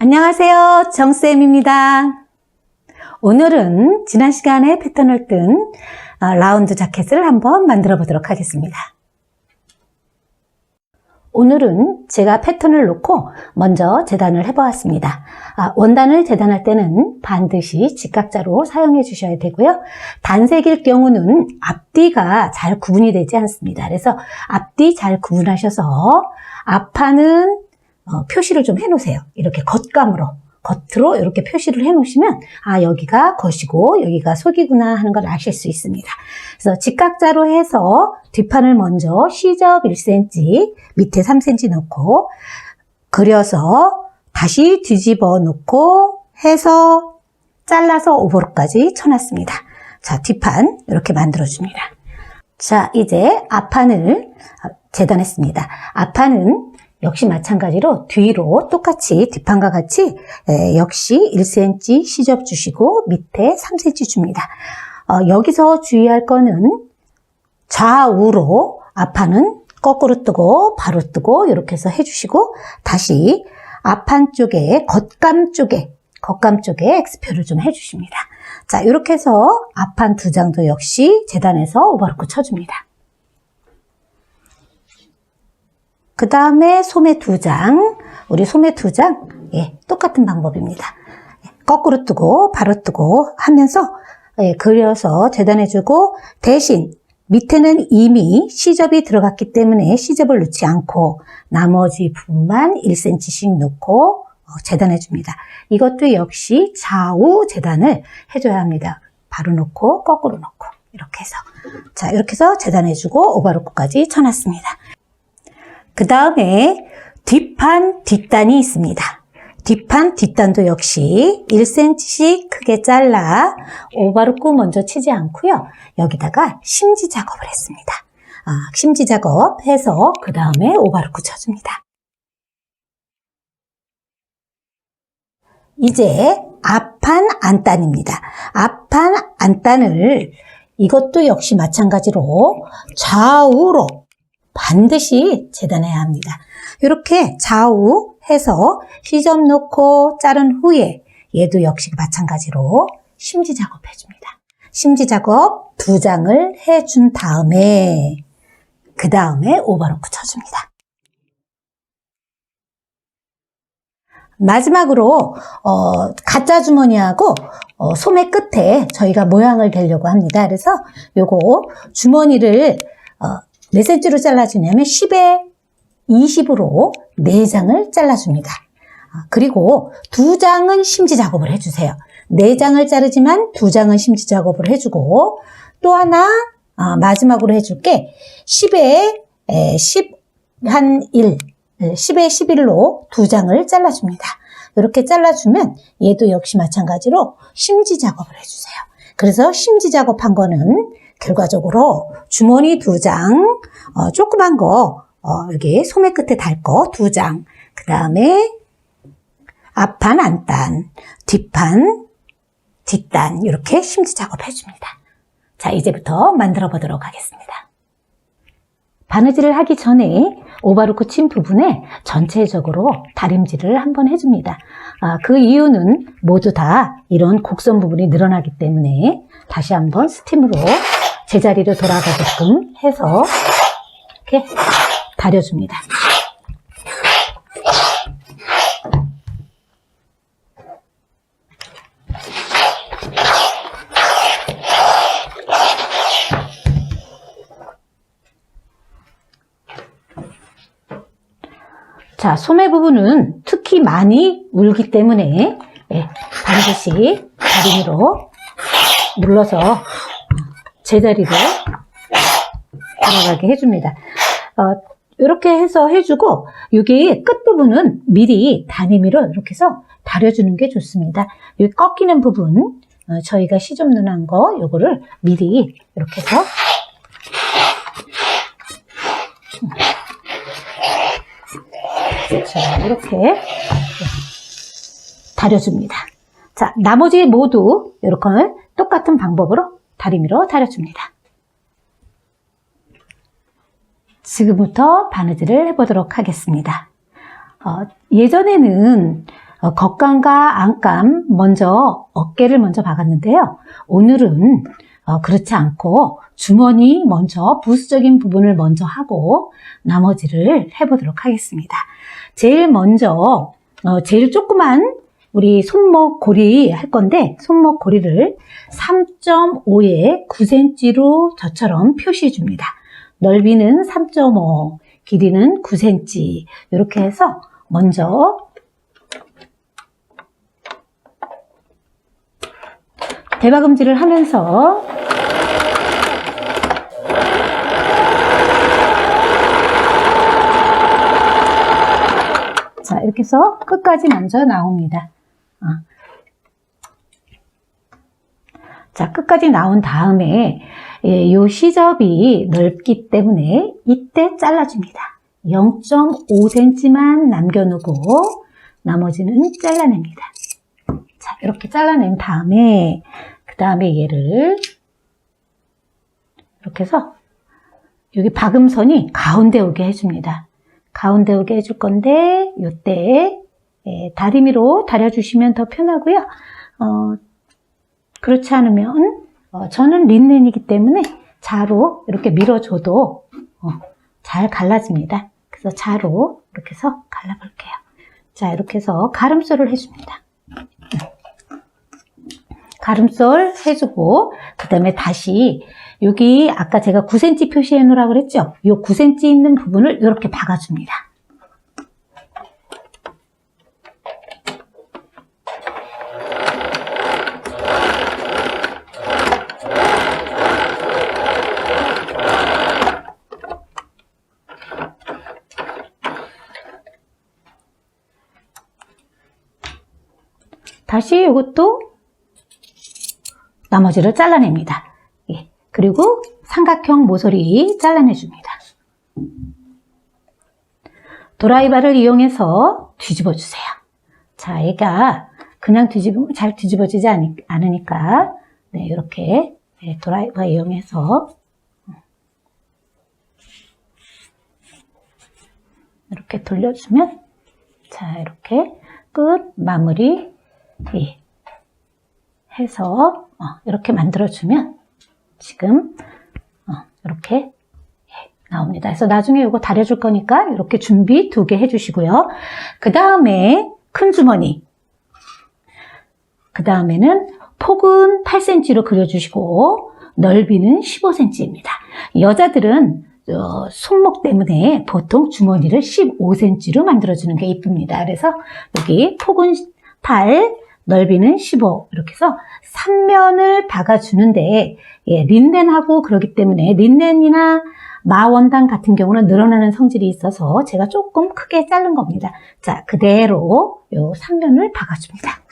안녕하세요, 정쌤입니다. 오늘은 지난 시간에 패턴을 뜬 라운드 자켓을 한번 만들어 보도록 하겠습니다. 오늘은 제가 패턴을 놓고 먼저 재단을 해보았습니다. 원단을 재단할 때는 반드시 직각자로 사용해 주셔야 되고요. 단색일 경우는 앞뒤가 잘 구분이 되지 않습니다. 그래서 앞뒤 잘 구분하셔서 앞판은 표시를 좀 해놓으세요. 이렇게 겉으로 이렇게 표시를 해놓으시면 여기가 겉이고 여기가 속이구나 하는 걸 아실 수 있습니다. 그래서 직각자로 해서 뒷판을 먼저 시접 1cm, 밑에 3cm 놓고 그려서 다시 뒤집어 놓고 해서 잘라서 오버로까지 쳐놨습니다. 자, 뒷판 이렇게 만들어줍니다. 자, 이제 앞판을 재단했습니다. 앞판은 역시 마찬가지로 뒤로 똑같이 뒷판과 같이 역시 1cm 시접 주시고 밑에 3cm 줍니다. 여기서 주의할 거는 좌우로 앞판은 거꾸로 뜨고 바로 뜨고 이렇게 해서 해주시고 다시 앞판 쪽에 겉감 쪽에 X표를 좀 해주십니다. 자, 이렇게 해서 앞판 두 장도 역시 재단해서 오버로크 쳐줍니다. 그 다음에 소매 두 장, 우리 소매 두 장, 똑같은 방법입니다. 거꾸로 뜨고 바로 뜨고 하면서 그려서 재단해주고 대신 밑에는 이미 시접이 들어갔기 때문에 시접을 넣지 않고 나머지 부분만 1cm씩 넣고 재단해줍니다. 이것도 역시 좌우 재단을 해줘야 합니다. 바로 넣고 거꾸로 넣고 이렇게 해서 자, 이렇게 해서 재단해주고 오버로크까지 쳐놨습니다. 그 다음에 뒷판, 뒷단이 있습니다. 뒷판, 뒷단도 역시 1cm씩 크게 잘라 오버로크 먼저 치지 않고요. 여기다가 심지 작업을 했습니다. 심지 작업해서 그 다음에 오버로크 쳐줍니다. 이제 앞판, 안단입니다. 앞판, 안단을 이것도 역시 마찬가지로 좌우로 반드시 재단해야 합니다. 이렇게 좌우 해서 시접 놓고 자른 후에 얘도 역시 마찬가지로 심지 작업 해줍니다. 심지 작업 두 장을 해준 다음에 그 다음에 오버로크 쳐줍니다. 마지막으로 가짜 주머니하고 소매 끝에 저희가 모양을 내려고 합니다. 그래서 요거 주머니를 몇 cm로 잘라주냐면 10에 20으로 4장을 잘라줍니다. 그리고 2장은 심지 작업을 해주세요. 4장을 자르지만 2장은 심지 작업을 해주고 또 하나 마지막으로 해줄게 10에 10에 11로 2장을 잘라줍니다. 이렇게 잘라주면 얘도 역시 마찬가지로 심지 작업을 해주세요. 그래서 심지 작업한 거는 결과적으로 주머니 2장, 조그만 거, 여기 소매 끝에 달 거 2장, 그 다음에 앞판, 안단, 뒷판, 뒷단, 이렇게 심지 작업 해줍니다. 자, 이제부터 만들어 보도록 하겠습니다. 바느질을 하기 전에 오버로크 친 부분에 전체적으로 다림질을 한번 해줍니다. 그 이유는 모두 다 이런 곡선 부분이 늘어나기 때문에 다시 한번 스팀으로 제자리로 돌아가게끔 해서 이렇게 다려줍니다. 자, 소매 부분은 특히 많이 울기 때문에 반드시 다리미로 눌러서 제자리로 돌아가게 해줍니다. 이렇게 해서 해주고 여기 끝부분은 미리 다리미로 이렇게 해서 다려주는 게 좋습니다. 여기 꺾이는 부분 저희가 시접 누난 거 요거를 미리 이렇게 해서 자, 이렇게 다려줍니다. 자, 나머지 모두 이렇게 똑같은 방법으로 다리미로 다려줍니다. 지금부터 바느질을 해보도록 하겠습니다. 예전에는 겉감과 안감 먼저 어깨를 먼저 박았는데요. 오늘은 그렇지 않고 주머니 먼저 부수적인 부분을 먼저 하고 나머지를 해보도록 하겠습니다. 제일 먼저 제일 조그만 우리 손목 고리 할 건데 손목 고리를 3.5에 9cm로 저처럼 표시해 줍니다. 넓이는 3.5, 길이는 9cm 이렇게 해서 먼저 대박음질을 하면서 자, 이렇게 해서 끝까지 먼저 나옵니다. 자, 끝까지 나온 다음에 이 시접이 넓기 때문에 이때 잘라줍니다. 0.5cm만 남겨놓고 나머지는 잘라냅니다. 자, 이렇게 잘라낸 다음에 그 다음에 얘를 이렇게 해서 여기 박음선이 가운데 오게 해줍니다. 가운데 오게 해줄 건데 이때 다리미로 다려주시면 더 편하고요. 그렇지 않으면 저는 린넨이기 때문에 자로 이렇게 밀어줘도 잘 갈라집니다. 그래서 자로 이렇게 해서 갈라볼게요. 자, 이렇게 해서 가름솔을 해줍니다. 가름솔 해주고 그 다음에 다시 여기 아까 제가 9cm 표시해 놓으라고 그랬죠? 이 9cm 있는 부분을 이렇게 박아줍니다. 다시 이것도 나머지를 잘라냅니다. 예. 그리고 삼각형 모서리 잘라내줍니다. 드라이버를 이용해서 뒤집어 주세요. 자, 얘가 그냥 뒤집으면 잘 뒤집어지지 않으니까 네, 이렇게 드라이버 이용해서 이렇게 돌려주면 자, 이렇게 끝 마무리 해서 이렇게 만들어주면 지금 이렇게 나옵니다. 그래서 나중에 이거 다려줄 거니까 이렇게 준비 2개 해주시고요. 그 다음에 큰 주머니, 그 다음에는 폭은 8cm로 그려주시고 넓이는 15cm입니다. 여자들은 손목 때문에 보통 주머니를 15cm로 만들어주는 게 이쁩니다. 그래서 여기 폭은 8, 넓이는 15 이렇게 해서 3면을 박아주는데 린넨하고 그러기 때문에 린넨이나 마원단 같은 경우는 늘어나는 성질이 있어서 제가 조금 크게 자른 겁니다. 자, 그대로 요 3면을 박아줍니다.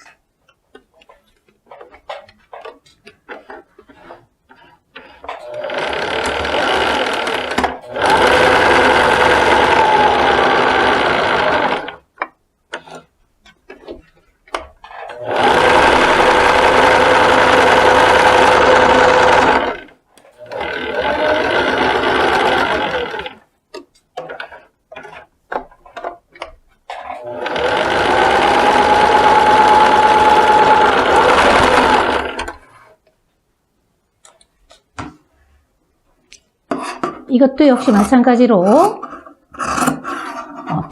이것도 역시 마찬가지로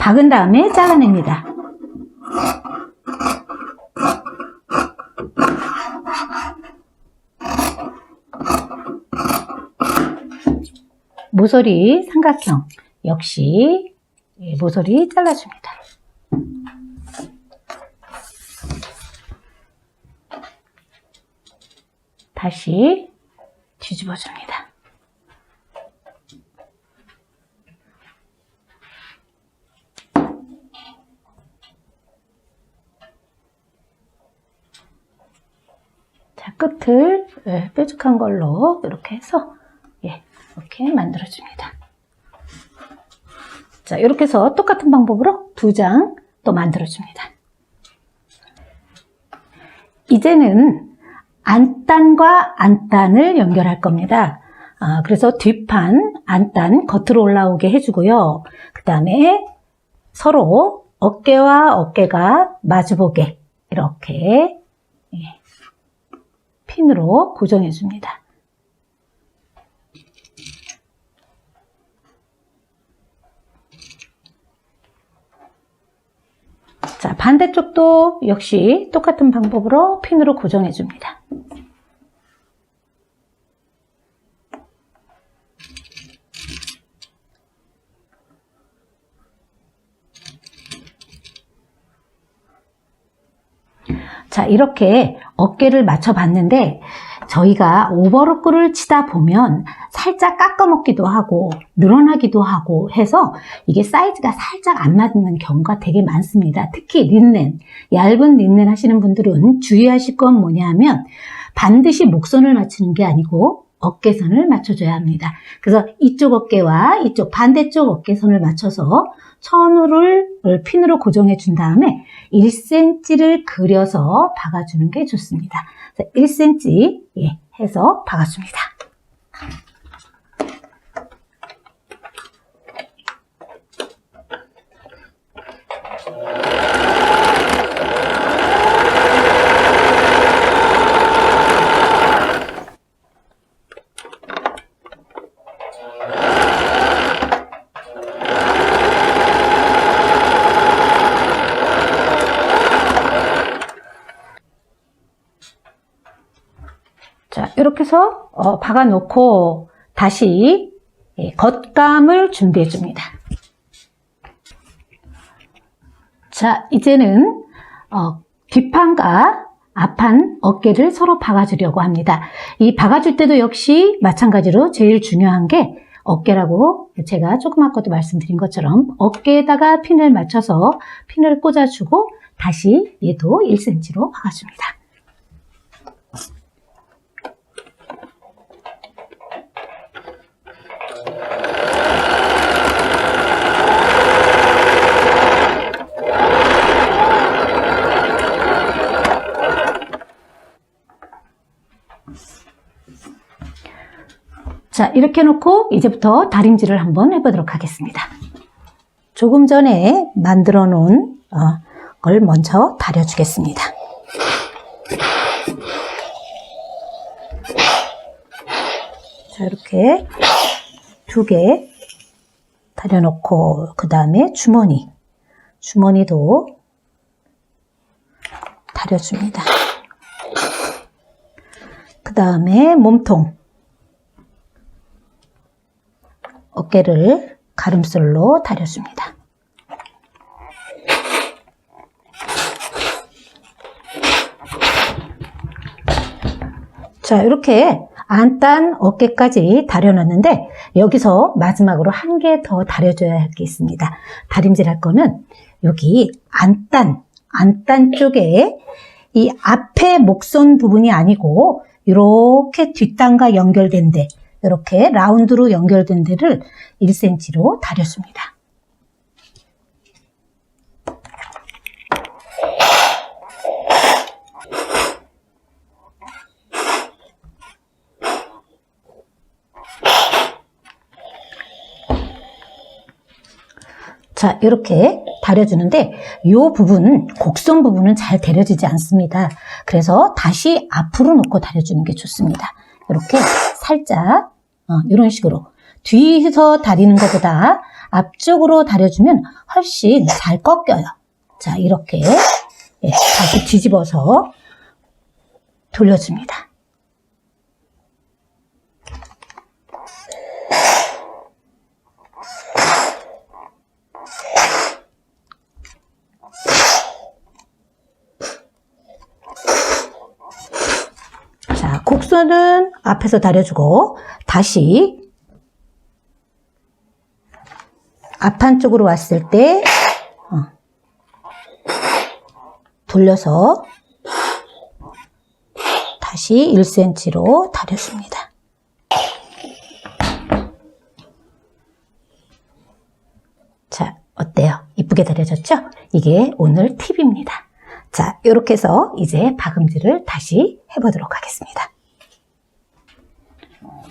박은 다음에 잘라냅니다. 모서리 삼각형 역시 모서리 잘라줍니다. 다시 뒤집어줍니다. 자, 끝을 뾰족한 걸로 이렇게 해서 이렇게 만들어줍니다. 자, 이렇게 해서 똑같은 방법으로 2장 또 만들어줍니다. 이제는 안단과 안단을 연결할 겁니다. 그래서 뒷판 안단 겉으로 올라오게 해주고요. 그 다음에 서로 어깨와 어깨가 마주보게 이렇게 핀으로 고정해 줍니다. 자, 반대쪽도 역시 똑같은 방법으로 핀으로 고정해 줍니다. 자, 이렇게 어깨를 맞춰 봤는데 저희가 오버로크를 치다 보면 살짝 깎아먹기도 하고 늘어나기도 하고 해서 이게 사이즈가 살짝 안 맞는 경우가 되게 많습니다. 특히 린넨, 얇은 린넨 하시는 분들은 주의하실 건 뭐냐면 반드시 목선을 맞추는 게 아니고 어깨선을 맞춰줘야 합니다. 그래서 이쪽 어깨와 이쪽 반대쪽 어깨선을 맞춰서 천우를 핀으로 고정해 준 다음에 1cm를 그려서 박아주는 게 좋습니다. 1cm 해서 박아줍니다. 자, 이렇게 해서 박아 놓고 다시 겉감을 준비해 줍니다. 자, 이제는 뒷판과 앞판 어깨를 서로 박아주려고 합니다. 이 박아줄 때도 역시 마찬가지로 제일 중요한 게 어깨라고 제가 조금 아까도 말씀드린 것처럼 어깨에다가 핀을 맞춰서 핀을 꽂아주고 다시 얘도 1cm로 박아줍니다. 자, 이렇게 해놓고 이제부터 다림질을 한번 해보도록 하겠습니다. 조금 전에 만들어 놓은 걸 먼저 다려주겠습니다. 자, 이렇게 2개 다려놓고 그 다음에 주머니도 다려줍니다. 그 다음에 몸통, 어깨를 가름솔로 다려줍니다. 자, 이렇게 안단 어깨까지 다려놨는데 여기서 마지막으로 한 개 더 다려줘야 할 게 있습니다. 다림질 할 거는 여기 안단 쪽에 이 앞에 목선 부분이 아니고 이렇게 뒷단과 연결된 데, 이렇게 라운드로 연결된 데를 1cm로 다려줍니다. 자, 이렇게 다려주는데 이 부분, 곡선 부분은 잘 다려지지 않습니다. 그래서 다시 앞으로 놓고 다려주는 게 좋습니다. 이렇게 살짝 이런 식으로 뒤에서 다리는 것보다 앞쪽으로 다려주면 훨씬 잘 꺾여요. 자, 이렇게 다시 뒤집어서 돌려줍니다. 자, 곡선은 앞에서 다려주고 다시 앞판쪽으로 왔을 때 돌려서 다시 1cm로 다려줍니다. 자, 어때요? 이쁘게 다려졌죠? 이게 오늘 팁입니다. 자, 이렇게 해서 이제 박음질을 다시 해보도록 하겠습니다.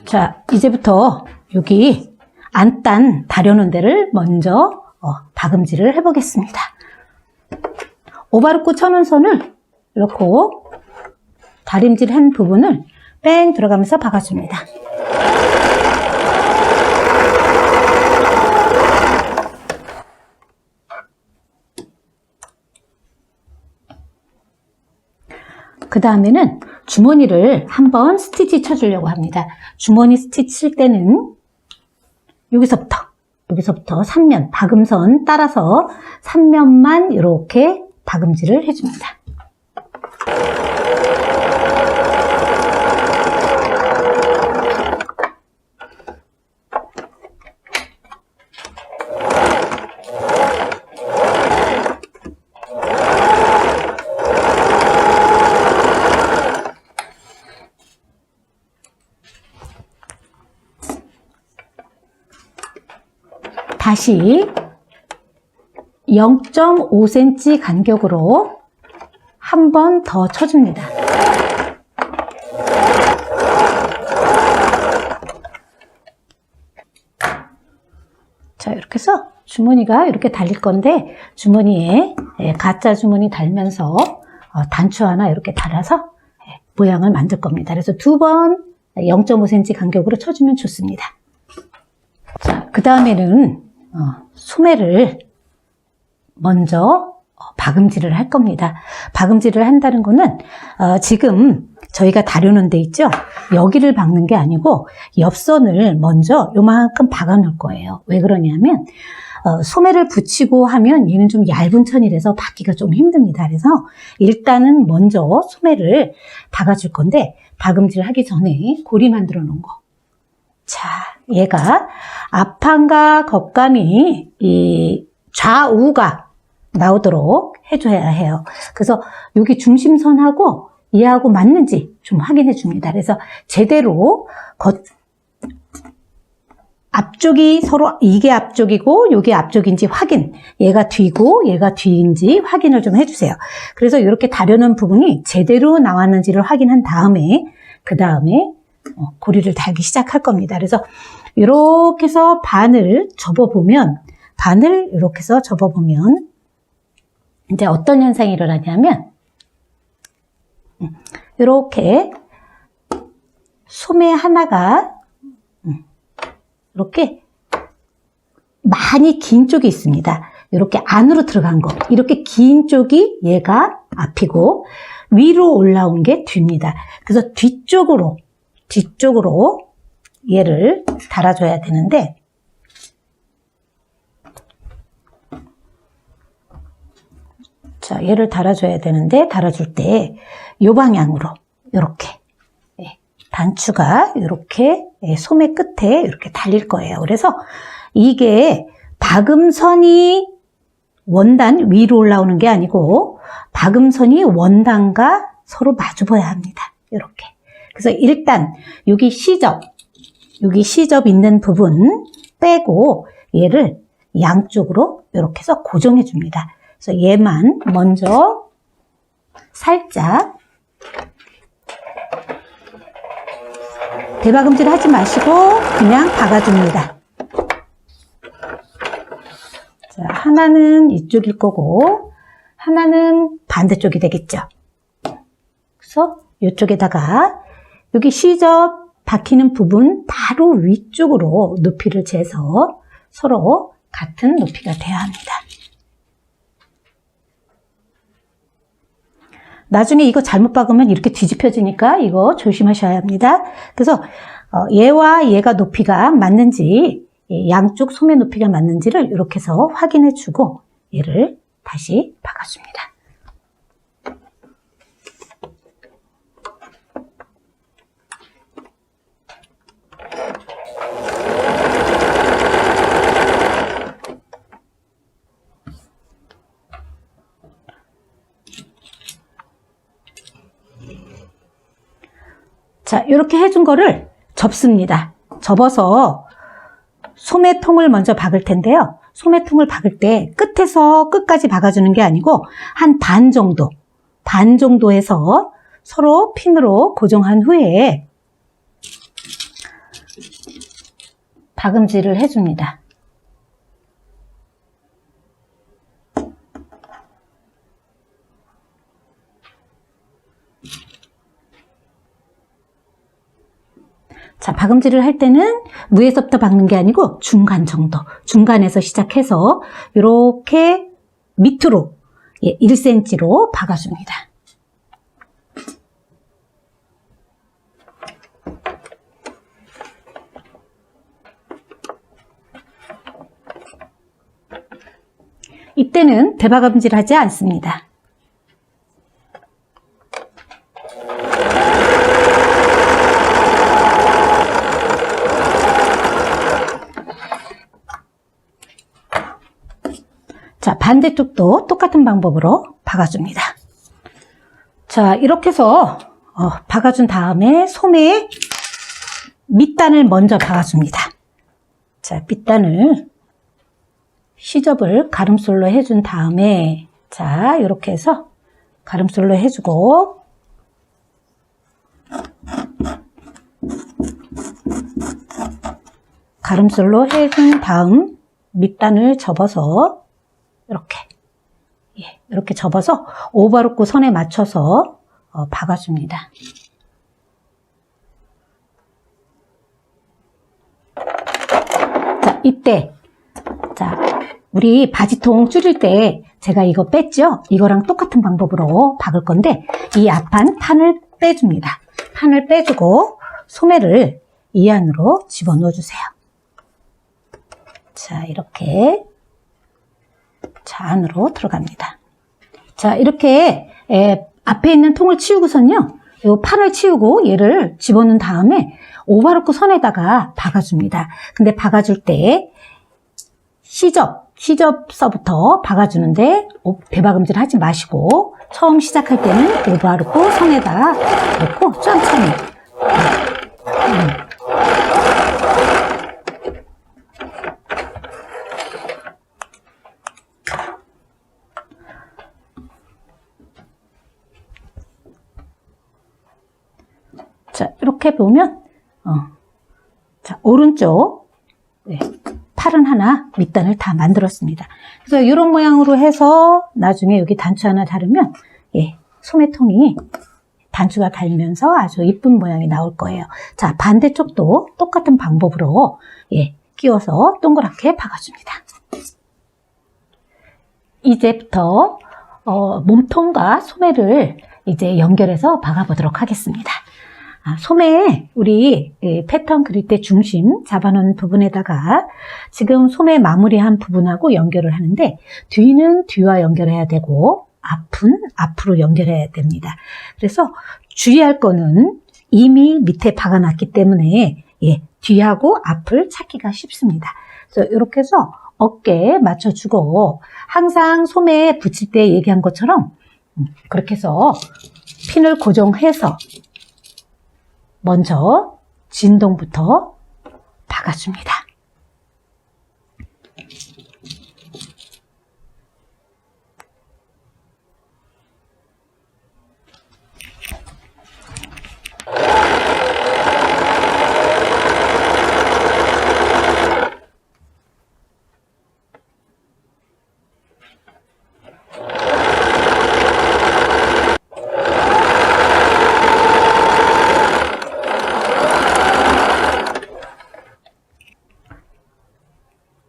자, 이제부터 여기 안단 다려놓은 데를 먼저 박음질을 해보겠습니다. 오바로크 천원선을 넣고 다림질한 부분을 뺑 들어가면서 박아줍니다. 그 다음에는 주머니를 한번 스티치 쳐주려고 합니다. 주머니 스티치 칠 때는 여기서부터 3면 박음선 따라서 3면만 이렇게 박음질을 해줍니다. 다시 0.5cm 간격으로 한 번 더 쳐줍니다. 자, 이렇게 해서 주머니가 이렇게 달릴 건데 주머니에 가짜 주머니 달면서 단추 하나 이렇게 달아서 모양을 만들 겁니다. 그래서 두 번 0.5cm 간격으로 쳐주면 좋습니다. 자, 그 다음에는 소매를 먼저 박음질을 할 겁니다. 박음질을 한다는 거는 지금 저희가 다루는 데 있죠? 여기를 박는 게 아니고 옆선을 먼저 요만큼 박아 놓을 거예요. 왜 그러냐면 소매를 붙이고 하면 얘는 좀 얇은 천이라서 박기가 좀 힘듭니다. 그래서 일단은 먼저 소매를 박아줄 건데 박음질 하기 전에 고리 만들어 놓은 거. 자, 얘가 앞판과 겉감이 이 좌우가 나오도록 해줘야 해요. 그래서 여기 중심선하고 얘하고 맞는지 좀 확인해 줍니다. 그래서 제대로 앞쪽이 서로 이게 앞쪽이고 이게 앞쪽인지 확인, 얘가 뒤고 얘가 뒤인지 확인을 좀 해주세요. 그래서 이렇게 다려놓은 부분이 제대로 나왔는지를 확인한 다음에 그 다음에 고리를 달기 시작할 겁니다. 그래서 이렇게 해서 반을 접어보면 이제 어떤 현상이 일어나냐면 이렇게 소매 하나가 이렇게 많이 긴 쪽이 있습니다. 이렇게 안으로 들어간 거, 이렇게 긴 쪽이 얘가 앞이고 위로 올라온 게 뒤입니다. 그래서 뒤쪽으로 얘를 달아줘야 되는데 자, 얘를 달아줘야 되는데 달아줄 때 이 방향으로 이렇게 단추가 이렇게 소매 끝에 이렇게 달릴 거예요. 그래서 이게 박음선이 원단 위로 올라오는 게 아니고 박음선이 원단과 서로 마주 보여야 합니다. 이렇게. 그래서 일단 여기 시접 있는 부분 빼고 얘를 양쪽으로 이렇게 해서 고정해 줍니다. 그래서 얘만 먼저 살짝 대박음질 하지 마시고 그냥 박아줍니다. 자, 하나는 이쪽일 거고 하나는 반대쪽이 되겠죠. 그래서 이쪽에다가 여기 시접 박히는 부분 바로 위쪽으로 높이를 재서 서로 같은 높이가 돼야 합니다. 나중에 이거 잘못 박으면 이렇게 뒤집혀지니까 이거 조심하셔야 합니다. 그래서 얘와 얘가 높이가 맞는지, 양쪽 소매 높이가 맞는지를 이렇게 해서 확인해 주고 얘를 다시 박아줍니다. 자, 이렇게 해준 거를 접습니다. 접어서 소매통을 먼저 박을 텐데요. 소매통을 박을 때 끝에서 끝까지 박아주는 게 아니고 한 반 정도 해서 서로 핀으로 고정한 후에 박음질을 해줍니다. 자, 박음질을 할 때는 위에서부터 박는 게 아니고 중간 정도, 중간에서 시작해서 이렇게 밑으로 1cm로 박아줍니다. 이때는 대박음질 하지 않습니다. 자, 반대쪽도 똑같은 방법으로 박아줍니다. 자, 이렇게 해서 박아준 다음에 소매에 밑단을 먼저 박아줍니다. 자, 밑단을 시접을 가름솔로 해준 다음에 자, 이렇게 해서 가름솔로 해주고 가름솔로 해준 다음 밑단을 접어서 이렇게 접어서 오버로크 선에 맞춰서 박아줍니다. 자, 이때 자, 우리 바지통 줄일 때 제가 이거 뺐죠? 이거랑 똑같은 방법으로 박을 건데 이 앞판 판을 빼줍니다. 판을 빼주고 소매를 이 안으로 집어넣어 주세요. 자, 이렇게 자, 안으로 들어갑니다. 자, 이렇게 앞에 있는 통을 치우고선요, 이 판을 치우고 얘를 집어넣은 다음에 오버로크 선에다가 박아줍니다. 근데 박아줄 때 시접서부터 박아주는데 대박음질 하지 마시고 처음 시작할 때는 오버로크 선에다 넣고 천천히 자, 이렇게 보면 자, 오른쪽 팔은 하나, 밑단을 다 만들었습니다. 그래서 이런 모양으로 해서 나중에 여기 단추 하나 달으면 소매통이 단추가 달면서 아주 이쁜 모양이 나올 거예요. 자, 반대쪽도 똑같은 방법으로 끼워서 동그랗게 박아줍니다. 이제부터 몸통과 소매를 이제 연결해서 박아보도록 하겠습니다. 소매에 우리 패턴 그릴 때 중심 잡아놓은 부분에다가 지금 소매 마무리한 부분하고 연결을 하는데 뒤는 뒤와 연결해야 되고 앞은 앞으로 연결해야 됩니다. 그래서 주의할 거는 이미 밑에 박아놨기 때문에 뒤하고 앞을 찾기가 쉽습니다. 그래서 이렇게 해서 어깨에 맞춰주고 항상 소매에 붙일 때 얘기한 것처럼 그렇게 해서 핀을 고정해서 먼저 진동부터 박아줍니다.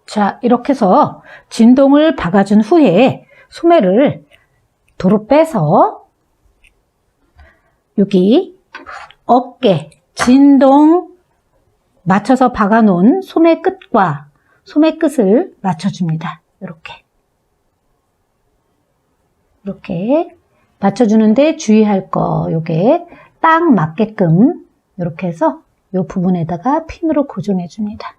자, 이렇게 해서 진동을 박아준 후에 소매를 도로 빼서 여기 어깨, 진동 맞춰서 박아놓은 소매 끝과 소매 끝을 맞춰줍니다. 이렇게 맞춰주는데 주의할 거 요게 딱 맞게끔 이렇게 해서 이 부분에다가 핀으로 고정해 줍니다.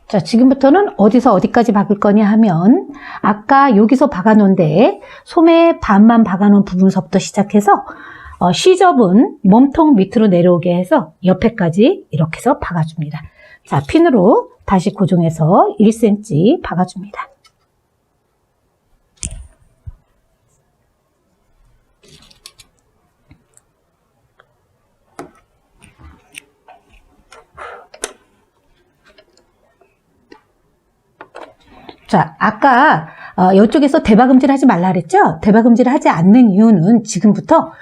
자, 지금부터는 어디서 어디까지 박을 거냐 하면 아까 여기서 박아놓은데 소매 반만 박아놓은 부분서부터 시작해서 시접은 몸통 밑으로 내려오게 해서 옆에까지 이렇게 해서 박아줍니다. 자, 핀으로 다시 고정해서 1cm 박아줍니다. 자, 아까 이쪽에서 대박음질 하지 말라 그랬죠? 대박음질 하지 않는 이유는 지금부터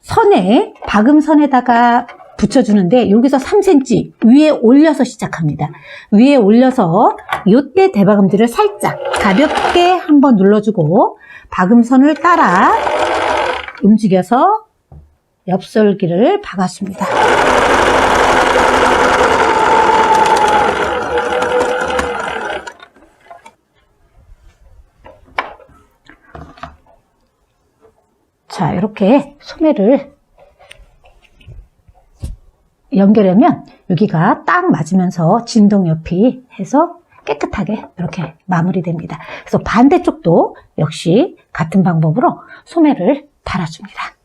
선에, 박음선에다가 붙여주는데 여기서 3cm 위에 올려서 시작합니다. 위에 올려서 이때 대박음질을 살짝 가볍게 한번 눌러주고 박음선을 따라 움직여서 엽솔기를 박았습니다. 자, 이렇게 소매를 연결하면 여기가 딱 맞으면서 진동 옆이 해서 깨끗하게 이렇게 마무리됩니다. 그래서 반대쪽도 역시 같은 방법으로 소매를 달아줍니다.